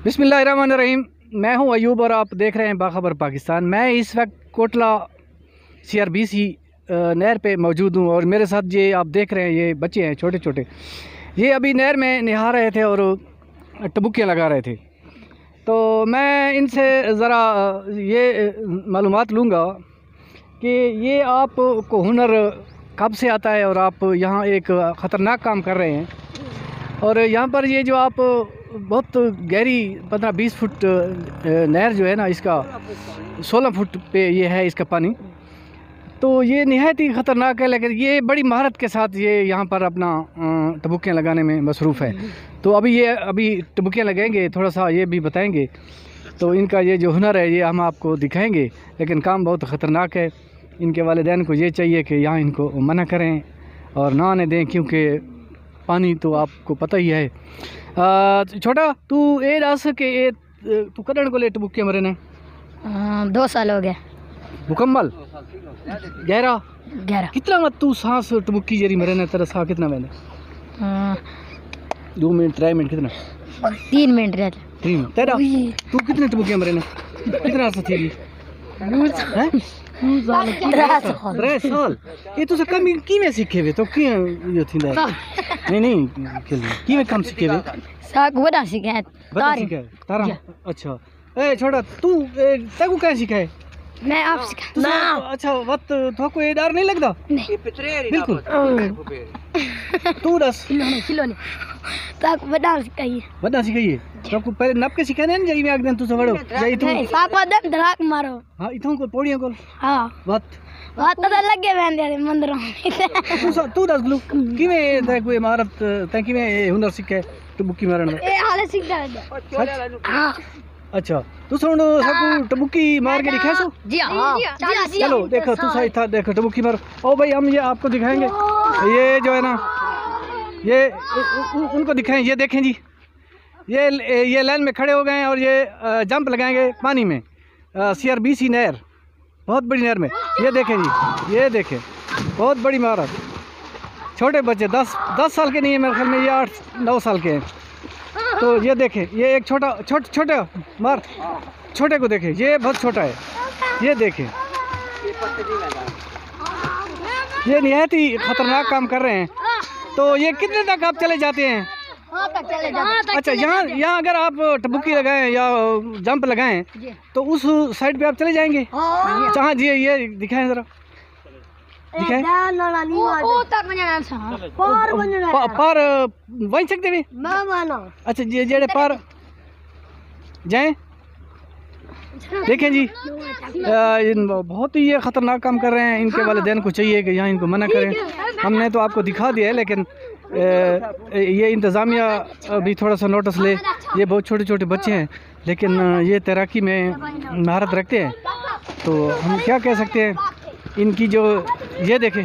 बिस्मिल्लाहिर्रहमानिर्रहीम। मैं हूं अयूब और आप देख रहे हैं बाखबर पाकिस्तान। मैं इस वक्त कोटला CRBC नहर पे मौजूद हूं और मेरे साथ ये आप देख रहे हैं ये बच्चे हैं छोटे छोटे। ये अभी नहर में नहा रहे थे और टबुक्कियाँ लगा रहे थे। तो मैं इनसे ज़रा ये मालूमात लूँगा कि ये आपको हुनर कब से आता है और आप यहाँ एक ख़तरनाक काम कर रहे हैं। और यहाँ पर ये जो आप बहुत गहरी 15-20 फुट नहर जो है ना, इसका 16 फुट पे ये है इसका पानी, तो ये निहायत ही ख़तरनाक है। लेकिन ये बड़ी महारत के साथ ये यहाँ पर अपना टबुक्कियाँ लगाने में मसरूफ़ है। तो अभी टबुक्कियाँ लगाएंगे, थोड़ा सा ये भी बताएंगे। तो इनका ये जो हुनर है ये हम आपको दिखाएंगे, लेकिन काम बहुत ख़तरनाक है। इनके वालिदैन को ये चाहिए कि यहाँ इनको मना करें और ना आने दें, क्योंकि पानी तो आपको पता ही है। छोटा तू ए दस के ए तू कदन को ले टबुक्कियाँ मरे ने 2 साल हो गए मुकम्मल गहरा कितना मत तू सांस टबुक्की जरी मरे ने तेरा सांस कितना मैंने 2 मिनट 3 मिनट कितना 3 मिनट रहते 3 मिनट तेरा तू कितने टबुक्कियाँ मरे ने कितना अर्सा थी हैं 3 साल ये तुझे कम किवें सीखे वे तो कि यो थींदा नहीं किवें काम सीखे वे साग वडा सीखे तारा अच्छा ए छोटा तू तेको क्या सिखाए मैं आप सिखा ना अच्छा वक्त थोको ये डर नहीं लगता बिल्कुल तू दस खिलौने ताक वडा सिखाइए तो पहले नप के सिखाने न जाई में आगदन तू सवड़ो जाई तू साक वदन धड़ाक मारो हां इथों को पौड़ियां को हां वक्त तो लगे वेंदे मंदिरों तू दस ग्लू किवें ते कोई महारत ते किवें हुनर सीखे टबुक्की मारन ए हाले सीखदा हां अच्छा तू सुन सबको टबुक्की मार के दिखाए सो जी हां चलो देखो तू सही था देखो टबुक्की मार। ओ भाई हम ये आपको दिखाएंगे ये जो है ना ये उनको दिखाएं। ये देखें जी ये लाइन में खड़े हो गए हैं और ये जंप लगाएंगे पानी में CRBC नहर बहुत बड़ी नहर में। ये देखें जी ये देखें बहुत बड़ी महारत। छोटे बच्चे 10 साल के नहीं है मेरे ख्याल में, ये 8-9 साल के हैं। तो ये देखें ये एक छोटा मार छोटे को देखें ये बहुत छोटा है। ये देखें ये निहायत ही ख़तरनाक काम कर रहे हैं। तो ये कितने तक आप चले जाते हैं? अच्छा यहाँ अगर आप टबुक्की लगाएं या जंप लगाएं तो उस साइड पे आप चले जाएंगे? जहाँ जी ये दिखाएं ज़रा दिखाएं पार वहीं सकते भी। अच्छा जी जेड़े पार जाएं देखें जी बहुत ही ये ख़तरनाक काम कर रहे हैं। इनके वालिदैन को चाहिए कि यहाँ इनको मना करें। हमने तो आपको दिखा दिया है, लेकिन ये इंतज़ामिया भी थोड़ा सा नोटिस ले। ये बहुत छोटे छोटे बच्चे हैं लेकिन ये तैराकी में महारत रखते हैं। तो हम क्या कह सकते हैं इनकी जो ये देखें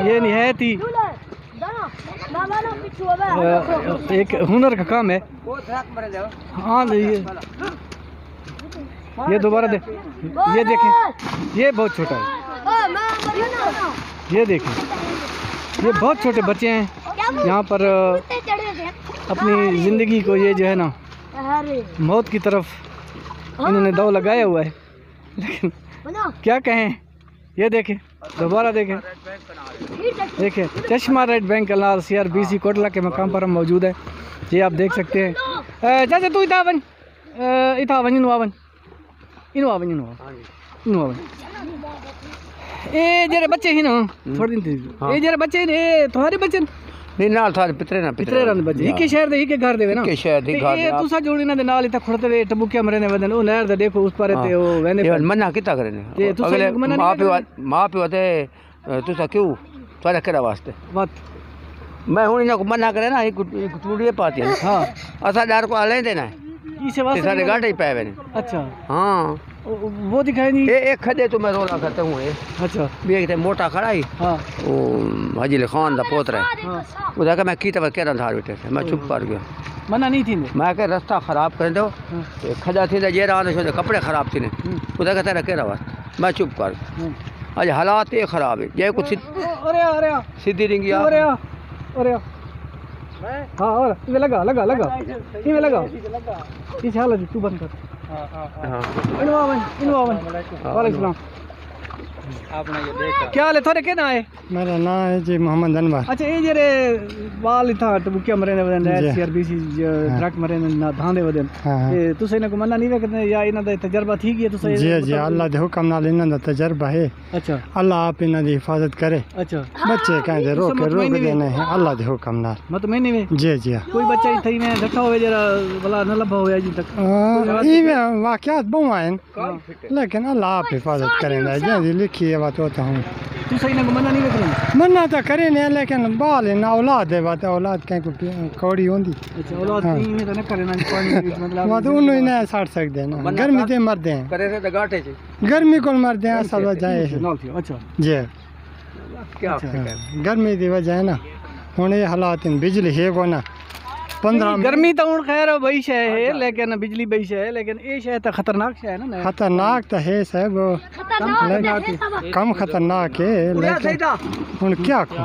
ये निहायत ही एक हुनर का काम है। हाँ ये दोबारा ये देखें ये बहुत छोटा है। ये देखें ये बहुत छोटे बच्चे हैं यहाँ पर अपनी ज़िंदगी को ये जो है ना मौत की तरफ इन्होंने दाव लगाया हुआ है। लेकिन क्या कहें ये देखें दोबारा देखें चश्मा रेड बैंक कनाल CRBC कोटला के मकाम पर हम मौजूद है। ये आप देख सकते हैं। चाचा तू इता वन ए जेरे बच्चे ही ना थोड़े दिन ए जेरे बच्चे ए तुम्हारे बच्चे नहीं नाल थारे पितरे रन बच्चे ही के शहर दे ही के घर देवे ना के शहर दी घर ए तुसा जोड़ी ना दे नाल इता खड़ते वे टबुक्कियाँ मरे ने वदन ओ नहर दे देखो उस पार ते ओ वेने ये मना किता करे ने अगले मां पे ते तुसा क्यों थारे केड़ा वास्ते बात मैं हुन इना को मना करे ना एक टूड़िए पाती है। हां असा डर को आले देना है इसे वास्ते सारे गांठे ही पावे ने। अच्छा हां वो दिखाई नहीं एक खदे तो मैं रोला करता हूँ। अच्छा भी मोटा खड़ा ही हाँ वो हाजी खान का पोतरा है उधर का मैं की तब कह रहा था बेटे से मैं चुप कर गया मना नहीं थी मैं कह रास्ता खराब कर दो खजा थी जे रहा कपड़े खराब थी उधर का तेरा कह रहा मैं चुप कर आज हालात ये खराब है ये कुछ सीधी रिंगी हाँ और इधर लगा लगा लगा इधर लगा इस हालत तू बंद कर इनवावन वालेकुम आपने ये देखा क्या हाल है थोड़े के ना है मेरा नाम है जी मोहम्मद अनवर अच्छा ये जेरे वाल इथा टबुकिया मरे ने वदन सीआरबीसी ट्रक मरे ने ना धांदे वदन ये तुसे ने को मन्ना नहीं वे करने या इना दा तजर्बा ठीक है तुसे जी जी अल्लाह दे हुक्म नाल इना दा तजर्बा है अच्छा अल्लाह आप इना दी हिफाजत करे अच्छा बच्चे कहंदे रोक देने हैं अल्लाह दे हुक्म नाल मत मैं नहीं वे जी जी कोई बच्चा इथई में डठा होवे जरा भला न लभा होवे अजी तक ई वाकयात बहु आइन लेकिन अल्लाह आप हिफाजत करेंदा जे लिखी है बात होता हूं तुसे ने को मन्ना नहीं वे करने मन्ना तो करे ने लेकिन बाल ना औलाद दे बात औलाद कहीं को कौड़ी होंदी अच्छा औलाद नहीं तो न करे ना पानी मतलब वो तो उन्हें ना साड़ सकते ना गर्मी ते मरदे हैं करे थे गाटे चे गर्मी को मरदे हैं असल वजह है अच्छा जी क्या गर्मी की वजह है ना हुन ये हालात बिजली है को ना 15 गर्मी तो हूँ खैर बई शय है लेकिन बिजली बई शय है लेकिन ये शय तो खतरनाक शय है ना खतरनाक तो है साहब कम खतरनाक है लेकिन हुन क्या को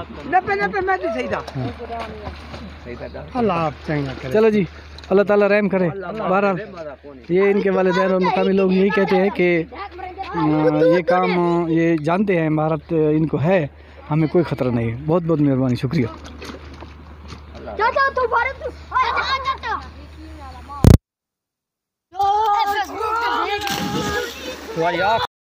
अल्लाह आप चंगा करे चलो जी अल्लाह ताला रहम करे बहरहाल ये इनके वालिदैन और मुकामी लोग यही कहते हैं कि ये काम ये जानते हैं भारत इनको है हमें कोई ख़तरा नहीं है बहुत बहुत मेहरबानी शुक्रिया चाचा तू भारत तो यार